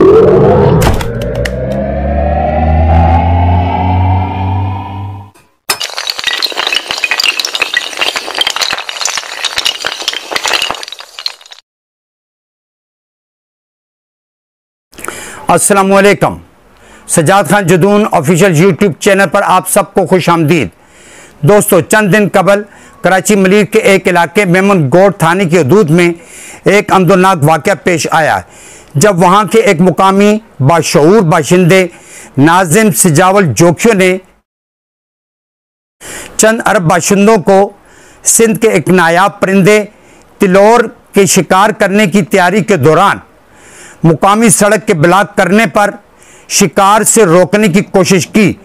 अस्सलामुअलैकुम। Sajjad Khan Jadoon official YouTube channel पर आप सबको खुश आमदीद। दोस्तों, चंद दिन कबल कराची मलिर के एक इलाके मेमन गोड थाने की हदूद में एक अमदनाक वाक़या पेश आया, जब वहाँ के एक मुकामी बाशऊर बाशिंदे नाजिम सिजावल जोखियों ने चंद अरब बाशिंदों को सिंध के एक नायाब परिंदे तिलोर के शिकार करने की तैयारी के दौरान मुकामी सड़क के ब्लॉक करने पर शिकार से रोकने की कोशिश की।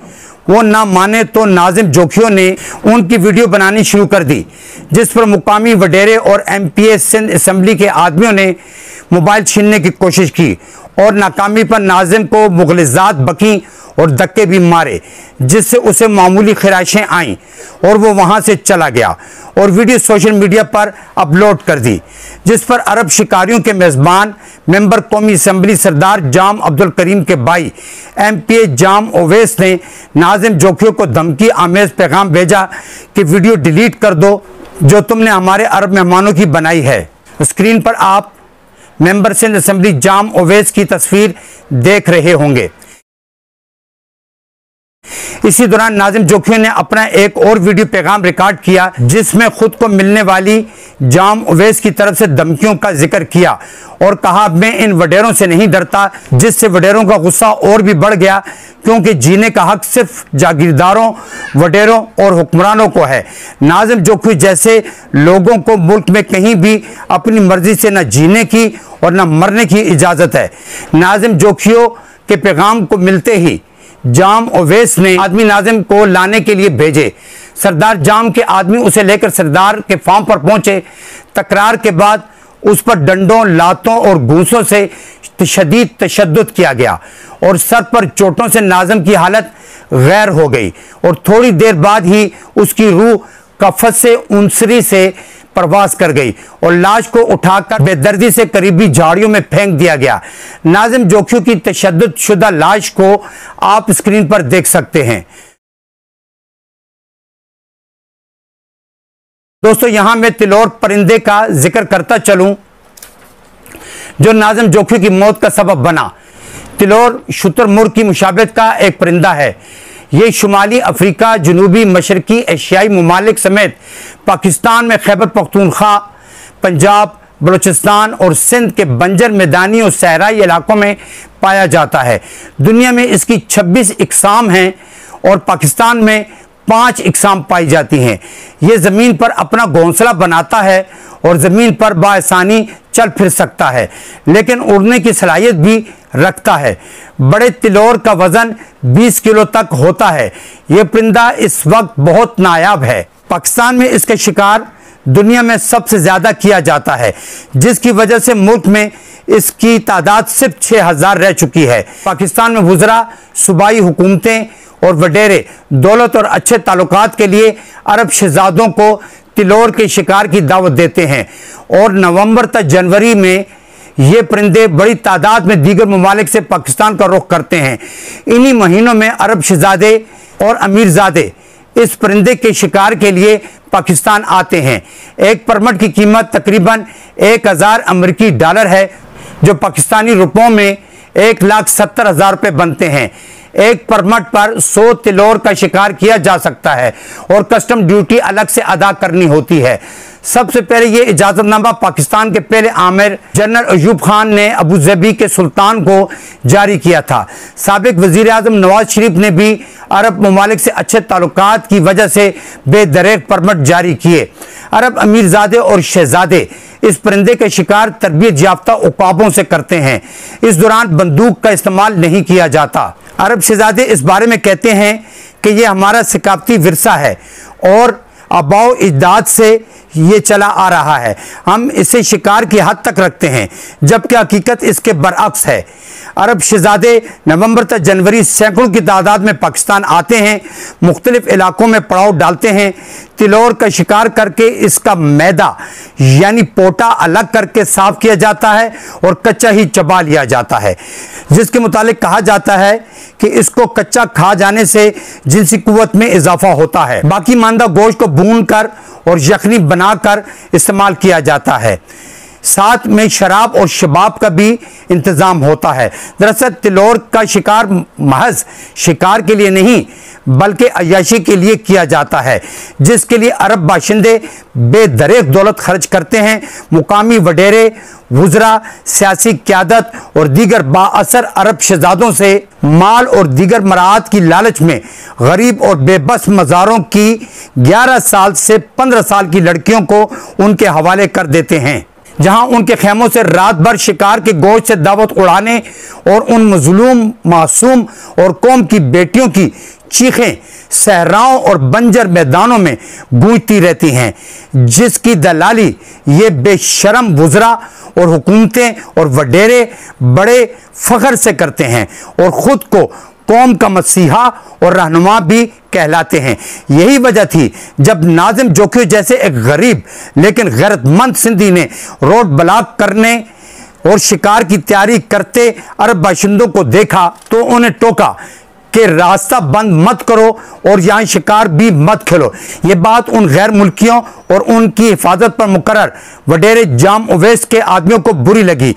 वो ना माने तो नाजिम जोखियों ने उनकी वीडियो बनानी शुरू कर दी, जिस पर मुकामी वडेरे और एमपीए सिंध असम्बली के आदमियों ने मोबाइल छीनने की कोशिश की और नाकामी पर नाजिम को मुगलिजात बकी और धक्के भी मारे, जिससे उसे मामूली खराशें आईं और वो वहाँ से चला गया और वीडियो सोशल मीडिया पर अपलोड कर दी, जिस पर अरब शिकारियों के मेज़बान मेंबर कौमी असम्बली सरदार जाम अब्दुल करीम के भाई एमपीए जाम ओवैस ने नाजिम जोखियों को धमकी आमेज पैगाम भेजा कि वीडियो डिलीट कर दो जो तुमने हमारे अरब मेहमानों की बनाई है। स्क्रीन पर आप मेंबर सिंध असम्बली जाम ओवैस की तस्वीर देख रहे होंगे। इसी दौरान नाजिम जोखियों ने अपना एक और वीडियो पैगाम रिकॉर्ड किया, जिसमें खुद को मिलने वाली जाम ओवैस की तरफ से धमकियों का जिक्र किया और कहा, मैं इन वडेरों से नहीं डरता, जिससे वडेरों का गुस्सा और भी बढ़ गया, क्योंकि जीने का हक सिर्फ जागीरदारों, वडेरों और हुक्मरानों को है। नाजिम जोखियों जैसे लोगों को मुल्क में कहीं भी अपनी मर्जी से न जीने की और न मरने की इजाज़त है। नाजिम जोखियों के पैगाम को मिलते ही जाम ओवैस ने आदमी नाजिम को लाने के लिए भेजे। सरदार जाम के आदमी उसे लेकर सरदार के फार्म पर पहुंचे। तकरार के बाद उस पर डंडों, लातों और घूंसों से शदीद तशद्दुद किया गया और सर पर चोटों से नाजिम की हालत गैर हो गई और थोड़ी देर बाद ही उसकी रूह कफस से उनसरी से प्रवास कर गई और लाश को उठाकर बेदर्दी से करीबी झाड़ियों में फेंक दिया गया। नाजिम जोखियों की तशद्दुद शुदा लाश को आप स्क्रीन पर देख सकते हैं। दोस्तों, यहां मैं तिलोर परिंदे का जिक्र करता चलूं जो नाजिम जोखियों की मौत का सबब बना। तिलोर शुतुरमुर्ग की मुशाबहत का एक परिंदा है। ये शुमाली अफ्रीका, जनूबी मशरकी एशियाई ममालिक समेत पाकिस्तान में खैबर पख्तूनख्वा, पंजाब, बलूचिस्तान और सिंध के बंजर मैदानी और सहराई इलाकों में पाया जाता है। दुनिया में इसकी 26 इकसाम हैं और पाकिस्तान में 5 इकसाम पाई जाती हैं। ये ज़मीन पर अपना घोंसला बनाता है और ज़मीन पर बाआसानी चल फिर सकता है, लेकिन उड़ने की सलाहियत भी रखता है। बड़े तिलोर का वजन 20 किलो तक होता है। यह परिंदा इस वक्त बहुत नायाब है। पाकिस्तान में इसका शिकार दुनिया में सबसे ज़्यादा किया जाता है, जिसकी वजह से मुल्क में इसकी तादाद सिर्फ 6000 रह चुकी है। पाकिस्तान में वुज़रा, सूबाई हुकूमतें और वडेरे दौलत और अच्छे ताल्लुकात के लिए अरब शहजादों को तिलोर के शिकार की दावत देते हैं और नवंबर तक जनवरी में ये परिंदे बड़ी तादाद में दीगर ममालिक से पाकिस्तान का रुख करते हैं। इन्हीं महीनों में अरब शहजादे और अमीरजादे इस परिंदे के शिकार के लिए पाकिस्तान आते हैं। एक परमिट की कीमत तकरीबन 1000 अमेरिकी डॉलर है, जो पाकिस्तानी रुपयों में 1,70,000 रुपये बनते हैं। एक परमिट पर 100 तिलोर का शिकार किया जा सकता है और कस्टम ड्यूटी अलग से अदा करनी होती है। सबसे पहले ये इजाजतनामा पाकिस्तान के पहले आमिर जनरल अयूब खान ने अबू ज़बी के सुल्तान को जारी किया था। साबिक वजीर आज़म नवाज शरीफ ने भी अरब ममालिक से अच्छे ताल्लुकात की वजह से बेदरेक परमिट जारी किए। अरब अमीरजादे और शहजादे इस परिंदे के शिकार तरबियत याफ्ता उकाबों से करते हैं। इस दौरान बंदूक का इस्तेमाल नहीं किया जाता। अरब शहजादे इस बारे में कहते हैं कि यह हमारा सकाफती विरसा है और आबाओ इजदाद से ये चला आ रहा है। हम इसे शिकार की हद तक रखते हैं, जबकि हकीकत इसके बरअक्स है। अरब शहजादे नवंबर तक जनवरी सैकड़ों की तादाद में पाकिस्तान आते हैं, मुख्तलिफ इलाकों में पड़ाव डालते हैं। तिलौर का शिकार करके इसका मैदा यानी पोटा अलग करके साफ किया जाता है और कच्चा ही चबा लिया जाता है, जिसके मुतालिक कहा जाता है कि इसको कच्चा खा जाने से जिनसी कुव्वत में इजाफा होता है। बाकी मांदा गोश्त को भून कर और यखनी बनाकर इस्तेमाल किया जाता है। साथ में शराब और शबाब का भी इंतजाम होता है। दरअसल तिलौर का शिकार महज शिकार के लिए नहीं बल्कि अय्याशी के लिए किया जाता है, जिसके लिए अरब बाशिंदे बेदरेक दौलत खर्च करते हैं। मुकामी वडेरे, वुज़रा, सियासी क़यादत और दीगर बाअसर अरब शहजादों से माल और दीगर मराहत की लालच में गरीब और बेबस मज़ारों की 11 साल से 15 साल की लड़कियों को उनके हवाले कर देते हैं, जहां उनके खेमों से रात भर शिकार के गोश्त से दावत उड़ाने और उन मजलूम, मासूम और कौम की बेटियों की चीखें सहराओं और बंजर मैदानों में गूंजती रहती हैं, जिसकी दलाली ये बेशरम वुज़रा और हुकूमतें और वडेरे बड़े फख्र से करते हैं और ख़ुद को कौम का मसीहा और रहनुमा भी कहलाते हैं। यही वजह थी जब नाजिम जोखियों जैसे एक गरीब लेकिन गैरतमंद सिंधी ने रोड ब्लॉक करने और शिकार की तैयारी करते अरब बाशिंदों को देखा तो उन्हें टोका कि रास्ता बंद मत करो और यहाँ शिकार भी मत खेलो। ये बात उन गैर मुल्कियों और उनकी हिफाजत पर मुकर्रर वडेरे जाम उवैस के आदमियों को बुरी लगी।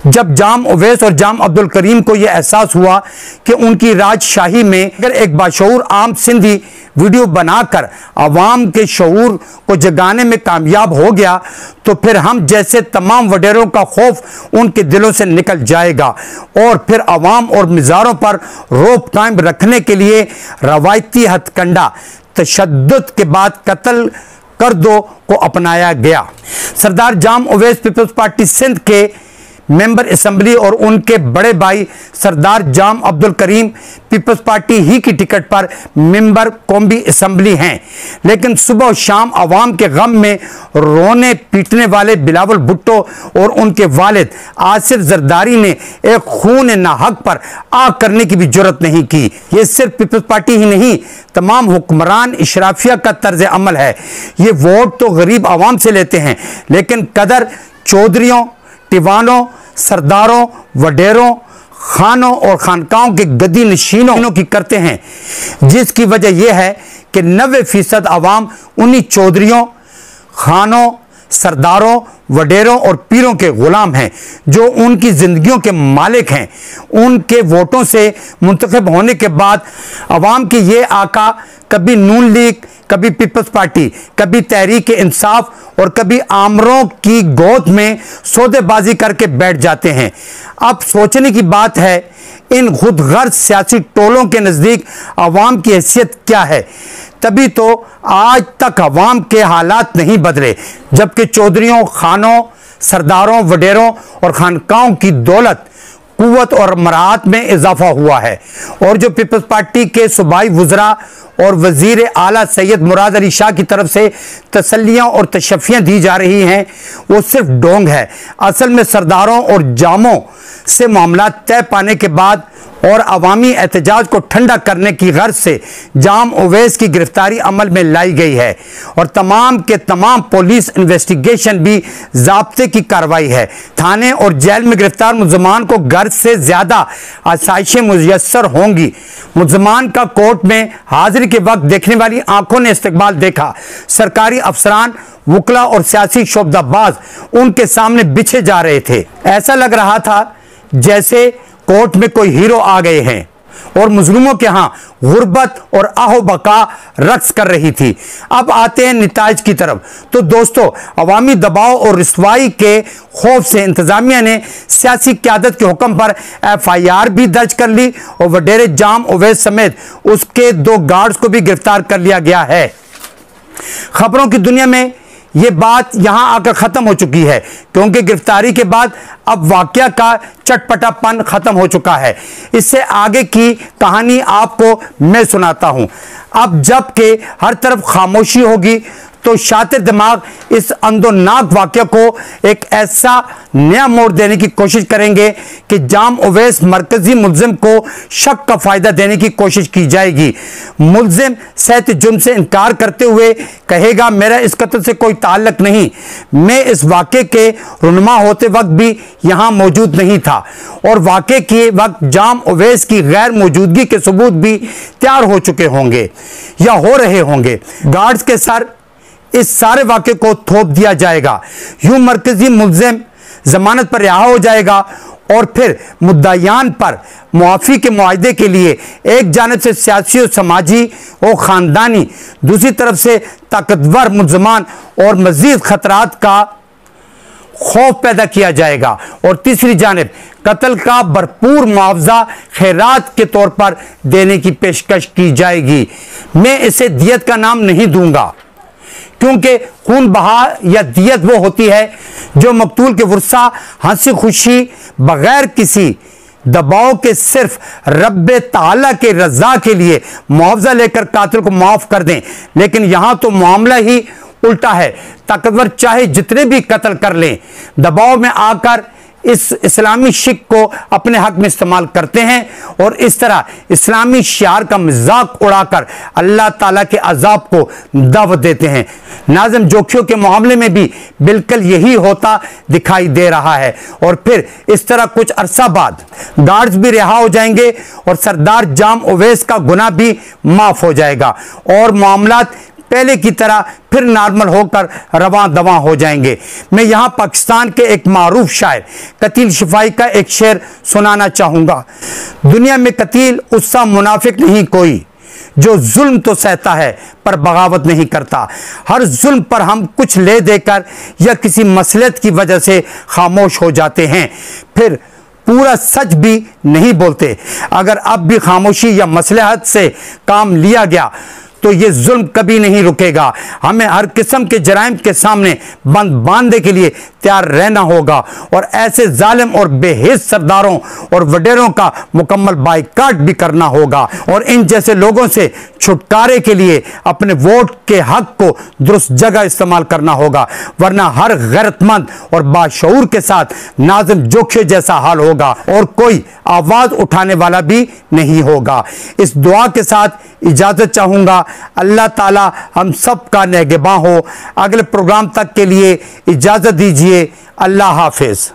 जब जाम उवैस और जाम अब्दुल करीम को यह एहसास हुआ कि उनकी राजशाही में अगर एक बाशऊर आम सिंधी वीडियो बनाकर अवाम के शऊर को जगाने में कामयाब हो गया तो फिर हम जैसे तमाम वडेरों का खौफ उनके दिलों से निकल जाएगा और फिर अवाम और मिजारों पर रोब कायम रखने के लिए रवायती हथकंडा तशद्दुद के बाद कत्ल कर दो को अपनाया गया। सरदार जाम उवैस पीपल्स पार्टी सिंध के मेंबर असम्बली और उनके बड़े भाई सरदार जाम अब्दुल करीम पीपल्स पार्टी ही की टिकट पर मेंबर कौमी असम्बली हैं, लेकिन सुबह और शाम अवाम के गम में रोने पीटने वाले बिलावल भुट्टो और उनके वालिद आसिफ जरदारी ने एक खून नाहक पर आग करने की भी जुर्रत नहीं की। ये सिर्फ पीपल्स पार्टी ही नहीं, तमाम हुक्मरान इशराफिया का तर्ज अमल है। ये वोट तो गरीब आवाम से लेते हैं, लेकिन कदर चौधरियों, टिवानों, सरदारों, वडेरों, खानों और खानकाओं के गद्दी नशीनों की करते हैं, जिसकी वजह यह है कि 90% आवाम उन्हीं चौधरियों, खानों, सरदारों, वडेरों और पीरों के गुलाम हैं, जो उनकी जिंदगियों के मालिक हैं। उनके वोटों से मुंतखब होने के बाद अवाम के ये आका कभी नून लीग, कभी पीपल्स पार्टी, कभी तहरीक इंसाफ और कभी आमरों की गोद में सौदेबाजी करके बैठ जाते हैं। अब सोचने की बात है, इन खुदगर्ज सियासी टोलों के नज़दीक अवाम की हैसियत क्या है? तभी तो आज तक अवाम के हालात नहीं बदले, जबकि चौधरियों, खानों, सरदारों, वडेरों और खानकाओं की दौलत, कुव्वत और मराहत में इजाफा हुआ है। और जो पीपल्स पार्टी के सूबाई वुज़रा और वजीर आला सैयद मुराद अली शाह की तरफ से तसल्लियाँ और तशफ़ियाँ दी जा रही हैं, वो सिर्फ डोंग है। असल में सरदारों और जामों से मामला तय पाने के बाद और अवामी एहतजाज को ठंडा करने की गर्ज से जाम उवैस की गिरफ्तारी अमल में लाई गई है और तमाम के तमाम पुलिस इन्वेस्टिगेशन भी ज़ाब्ते की कार्रवाई है। थाने और जेल में गिरफ्तार मुलजमान को गर्ज से ज़्यादा आसाइशें मुयस्सर होंगी। मुलजमान का कोर्ट में हाजिरी के वक्त देखने वाली आंखों ने इस्तकबाल देखा। सरकारी अफसरान, वकला और सियासी शोबदाबाज उनके सामने बिछे जा रहे थे। ऐसा लग रहा था जैसे कोर्ट में कोई हीरो आ गए हैं और मुजलूमों के यहाँ गुर्बत और आहो बका रक्स कर रही थी। अब आते हैं निताज की तरफ। तो दोस्तों, अवामी दबाव और रिसवाई के खौफ से इंतजामिया ने सियासी क़यादत के हुक्म पर FIR भी दर्ज कर ली और वडेरे जाम उवैस समेत उसके 2 गार्ड्स को भी गिरफ्तार कर लिया गया है। खबरों की दुनिया में ये बात यहां आकर खत्म हो चुकी है, क्योंकि गिरफ्तारी के बाद अब वाकया का चटपटापन खत्म हो चुका है। इससे आगे की कहानी आपको मैं सुनाता हूं। अब जबकि हर तरफ खामोशी होगी तो शातिर दिमाग इस अंदोनाक वाक़या को एक ऐसा नया मोड़ देने की कोशिश करेंगे कि जाम उवैस मरकजी मुल्जिम को शक का फ़ायदा देने की कोशिश की जाएगी। मुल्जिम सहत जुर्म से इनकार करते हुए कहेगा, मेरा इस कत्ल से कोई ताल्लुक नहीं, मैं इस वाक़े के रुनमा होते वक्त भी यहाँ मौजूद नहीं था। और वाक़े के वक्त जाम उवैस की गैर मौजूदगी के सबूत भी तैयार हो चुके होंगे या हो रहे होंगे। गार्ड्स के सर इस सारे वाक़े को थोप दिया जाएगा। यूं मरकजी मुल्जिम जमानत पर रिहा हो जाएगा और फिर मुद्दायान पर मुआफ़ी के मुआहदे के लिए एक जानब से सियासी और समाजी और ख़ानदानी, दूसरी तरफ से ताकतवर मुल्ज़मान और मज़ीद ख़तरात का खौफ पैदा किया जाएगा और तीसरी जानब कत्ल का भरपूर मुआवजा खैरात के तौर पर देने की पेशकश की जाएगी। मैं इसे दियत का नाम नहीं दूंगा, क्योंकि खून बहा या दियत वो होती है जो मकतूल के वर्सा हंसी खुशी बगैर किसी दबाव के सिर्फ रब्बे ताला के रजा के लिए मुआवजा लेकर कातिल को माफ कर दें। लेकिन यहां तो मामला ही उल्टा है। ताकतवर चाहे जितने भी कत्ल कर लें, दबाव में आकर इस इस्लामी शिक को अपने हक में इस्तेमाल करते हैं और इस तरह इस्लामी शियार का मजाक उड़ाकर अल्लाह ताला के अजाब को दावत देते हैं। नाज़िम जोखियों के मामले में भी बिल्कुल यही होता दिखाई दे रहा है। और फिर इस तरह कुछ अरसा बाद गार्ड्स भी रिहा हो जाएंगे और सरदार जाम उवैस का गुनाह भी माफ हो जाएगा और मामलात पहले की तरह फिर नॉर्मल होकर रवां दवां हो जाएंगे। मैं यहां पाकिस्तान के एक मारूफ शायर कतील शिफाई का एक शेर सुनाना चाहूंगा। दुनिया में कतील उससा मुनाफिक नहीं कोई, जो जुल्म तो सहता है पर बगावत नहीं करता। हर जुल्म पर हम कुछ ले देकर या किसी मसलहत की वजह से खामोश हो जाते हैं, फिर पूरा सच भी नहीं बोलते। अगर अब भी खामोशी या मसलहत से काम लिया गया तो ये जुल्म कभी नहीं रुकेगा। हमें हर किस्म के जराइम के सामने बंद बांधने के लिए तैयार रहना होगा और ऐसे जालिम और बेहिस सरदारों और वडेरों का मुकम्मल बाइकाट भी करना होगा और इन जैसे लोगों से छुटकारे के लिए अपने वोट के हक को दुरुस्त जगह इस्तेमाल करना होगा, वरना हर गैरतमंद और बाशऊर के साथ नाज़िम जोखियों जैसा हाल होगा और कोई आवाज़ उठाने वाला भी नहीं होगा। इस दुआ के साथ इजाज़त चाहूँगा। अल्लाह ताला हम सब का निगहबान हो। अगले प्रोग्राम तक के लिए इजाज़त दीजिए। अल्लाह हाफिज़।